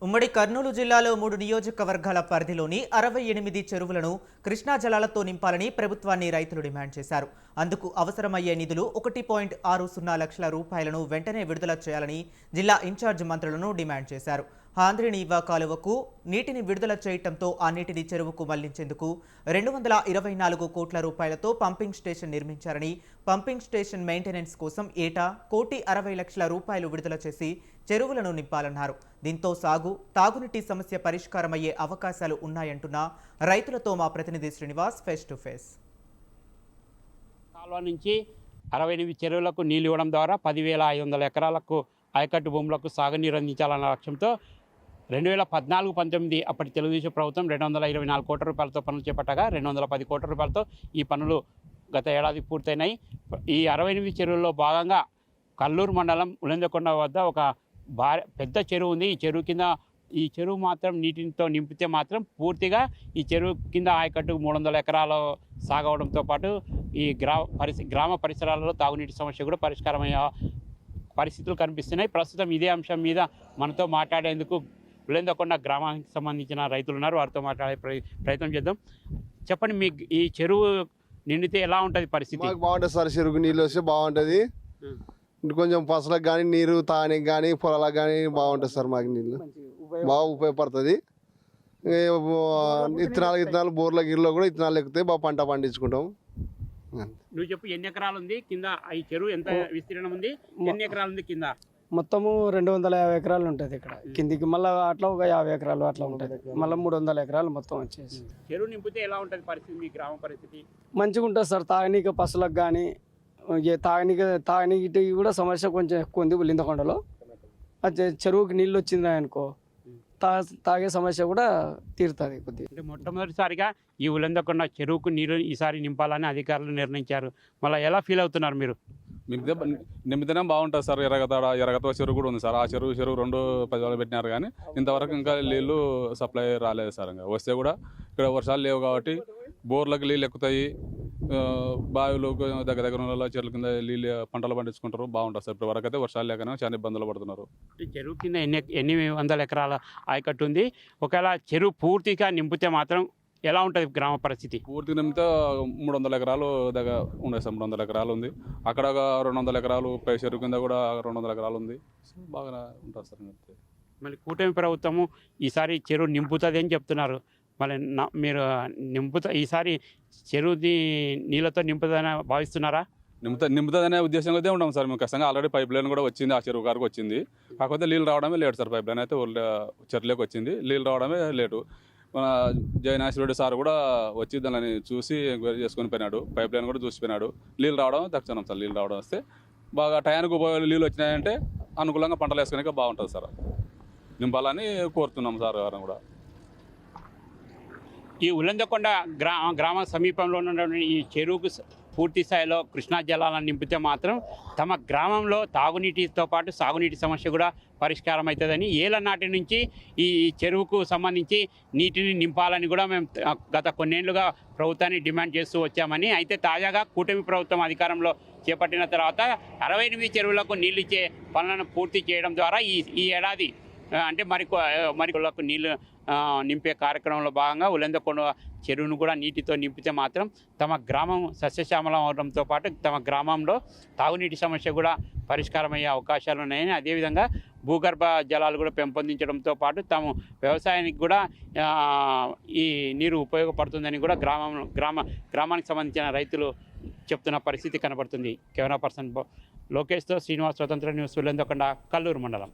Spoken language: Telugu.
ఉమ్మడి కర్నూలు జిల్లాలో 3 నియోజకవర్గాల పరిధిలోని 68 చెరువులను కృష్ణా జలాలతో నింపాలని ప్రభుత్వాన్ని రైతులు డిమాండ్ చేశారు. అందుకు అవసరమయ్యే నిధులు 1.60 లక్షల రూపాయలను వెంటనే విడుదల చేయాలని జిల్లా ఇన్ఛార్జ్ మంత్రులను డిమాండ్ చేశారు. హాంద్రినీవా కాలువకు నీటిని విడుదల చేయటంతో ఆ నీటిని చెరువుకు మళ్లించేందుకు 224 కోట్ల రూపాయలతో పంపింగ్ స్టేషన్ నిర్మించారని, పంపింగ్ స్టేషన్ మెయింటెనెన్స్ కోసం ఏటా 1,60 లక్షల రూపాయలు విడుదల చేసి చెరువులను నింపాలన్నారు. దీంతో తాగునీటి సమస్య పరిష్కారమయ్యే అవకాశాలు ఉన్నాయంటున్న రైతులతో మా ప్రతినిధి శ్రీనివాస్ ఫేస్ టు ఫేస్. కాలువ నుంచి 68 చెరువులకు నీళ్లు ఇవ్వడం ద్వారా 10,500 ఎకరాలకు ఆయకట్టు భూములకు సాగునీరు అందించాలన్న లక్ష్యంతో 2014-19 అప్పటి తెలుగుదేశం ప్రభుత్వం 224 కోట్ల రూపాయలతో పనులు చేపట్టగా 210 కోట్ల రూపాయలతో ఈ పనులు గత ఏడాది పూర్తయినాయి. ఈ 68 చెరువుల్లో భాగంగా కల్లూరు మండలం ఉలెందకొండ వద్ద ఒక పెద్ద చెరువు ఉంది. ఈ చెరువు మాత్రం నీటితో నింపితే మాత్రం పూర్తిగా ఈ చెరువు కింద ఆయకట్టు 300 ఎకరాలు సాగవడంతో పాటు ఈ గ్రామ పరిసరాలలో తాగునీటి సమస్య కూడా పరిష్కారమయ్యే పరిస్థితులు కనిపిస్తున్నాయి. ప్రస్తుతం ఇదే అంశం మీద మనతో మాట్లాడేందుకు ఉలెందకొండ గ్రామానికి సంబంధించిన రైతులు ఉన్నారు. వారితో మాట్లాడే ప్రయత్నం చేద్దాం. చెప్పండి, మీ ఈ చెరువు నిండితే ఎలా ఉంటుంది పరిస్థితి? బాగుంటుంది సార్, చెరువుకు నీళ్ళు వస్తే బాగుంటుంది. కొంచెం పసలకు కానీ నీరు తానికి కానీ పొలాలకు కానీ బాగుంటుంది సార్. మాకు నీళ్ళు బాగా ఉపయోగపడుతుంది. ఇత్తనాలు బోర్ల గిర్లో కూడా ఇత్తనాలు ఎక్కుతాయి, బాగా పంట పండించుకుంటాం. నువ్వు చెప్పు, ఎన్ని ఎకరాలు ఉంది కింద? ఈ చెరువు ఎంత విస్తీర్ణం ఉంది? ఎన్ని ఎకరాలు ఉంది కింద? మొత్తము 250 ఎకరాలు ఉంటుంది ఇక్కడ కిందికి. మళ్ళీ అట్లా ఒక 50 ఎకరాలు అట్లా ఉంటుంది. మళ్ళీ 300 ఎకరాలు మొత్తం వచ్చేసి చెరువు నింపితే ఎలా ఉంటుంది పరిస్థితి? మీ గ్రామ పరిస్థితి మంచిగా ఉంటుంది సార్. తాగనీక పశువులకు కానీ తాగనీటి కూడా సమస్య కొంచెం ఎక్కువ ఉంది ఉలిందకొండలో. చెరువుకి నీళ్ళు వచ్చింది అనుకో, తాగే సమస్య కూడా తీరుతుంది కొద్దిగా. అంటే మొట్టమొదటిసారిగా ఈ ఉలెందకొండ చెరువుకు నీరు ఈసారి నింపాలని అధికారులు నిర్ణయించారు. మళ్ళీ ఎలా ఫీల్ అవుతున్నారు మీరు? నింపితేనే బాగుంటుంది సార్. ఎరగత చెరువు కూడా ఉంది సార్. ఆ చెరువు 2 10 పెట్టినారు కానీ ఇంతవరకు ఇంకా నీళ్ళు సప్లై రాలేదు సార్. ఇంకా వస్తే కూడా ఇక్కడ వర్షాలు లేవు కాబట్టి బోర్లకు నీళ్ళు ఎక్కుతాయి. బావిలు దగ్గర చెట్ల కింద నీళ్ళు పంటలు పండించుకుంటారు, బాగుంటుంది సార్. ఇప్పటి వరకు అయితే వర్షాలు లేకనే చాలా ఇబ్బందులు పడుతున్నారు. చెరువు కింద ఎన్ని వందల ఎకరాల ఆయకట్టు ఉంది. ఒకవేళ చెరువు పూర్తిగా నింపితే మాత్రం ఎలా ఉంటుంది గ్రామ పరిస్థితి? పూర్తి నింపితే 300 ఎకరాలు దగ్గర ఉన్నాయి సార్. 300 ఎకరాలు ఉంది. అక్కడ 200 ఎకరాలు పై చెరువు కింద కూడా 200 ఎకరాలు ఉంది. బాగా ఉంటుంది సార్. మళ్ళీ కూటమి ప్రభుత్వము ఈసారి చెరువు నింపుతుంది అని చెప్తున్నారు. మళ్ళీ మీరు ఈసారి చెరువుని నీళ్ళతో నింపుతుందని భావిస్తున్నారా? నింపుతుందనే ఉద్దేశంగా అయితే ఉంటాం సార్. మేము ఖచ్చితంగా ఆల్రెడీ పైప్ లైన్ కూడా వచ్చింది, ఆ చెరువు గారికి వచ్చింది. కాకపోతే నీళ్ళు రావడమే లేటు సార్. పైప్ లైన్ అయితే చెరువులోకి వచ్చింది, నీళ్ళు రావడమే లేటు. మన జయనాశ్వరుడు సార్ కూడా వచ్చి దాన్ని చూసి ఎంక్వైరీ చేసుకొని పోయినాడు. పైప్ లైన్ కూడా చూసిపోయినాడు. నీళ్ళు రావడం తక్షణం సార్. నీళ్ళు రావడం వస్తే బాగా టయానికి నీళ్ళు వచ్చినాయంటే అనుకూలంగా పంటలు వేసుకునే బాగుంటుంది సార్. నింపాలని కోరుతున్నాం సార్ గారు కూడా. ఈ ఉలెందకొండ గ్రామ సమీపంలో ఉన్న ఈ చెరువుకు పూర్తి స్థాయిలో కృష్ణా జలాలను నింపితే మాత్రం తమ గ్రామంలో తాగునీటితో పాటు సాగునీటి సమస్య కూడా పరిష్కారం అవుతుందని, ఏళ్ల నాటి నుంచి ఈ చెరువుకు సంబంధించి నీటిని నింపాలని కూడా మేము గత కొన్నేళ్లుగా ప్రభుత్వాన్ని డిమాండ్ చేస్తూ వచ్చామని. అయితే తాజాగా కూటమి ప్రభుత్వం అధికారంలో చేపట్టిన తర్వాత 68 చెరువులకు నీళ్ళు ఇచ్చే పనులను పూర్తి చేయడం ద్వారా ఈ ఏడాది అంటే మరికొల్లకు నీళ్ళు నింపే కార్యక్రమంలో భాగంగా ఉలెందకొండ చెరువును కూడా నీటితో నింపితే మాత్రం తమ గ్రామం సస్యశ్యామలం అవడంతో పాటు తమ గ్రామంలో తాగునీటి సమస్య కూడా పరిష్కారమయ్యే అవకాశాలు ఉన్నాయని, అదేవిధంగా భూగర్భ జలాలు కూడా పెంపొందించడంతో పాటు తమ వ్యవసాయానికి కూడా ఈ నీరు ఉపయోగపడుతుందని కూడా గ్రామానికి సంబంధించిన రైతులు చెప్తున్న పరిస్థితి కనబడుతుంది. కెమెరా పర్సన్ లోకేష్తో శ్రీనివాస్, స్వతంత్ర న్యూస్, ఉలెందకొండ, కల్లూరు మండలం.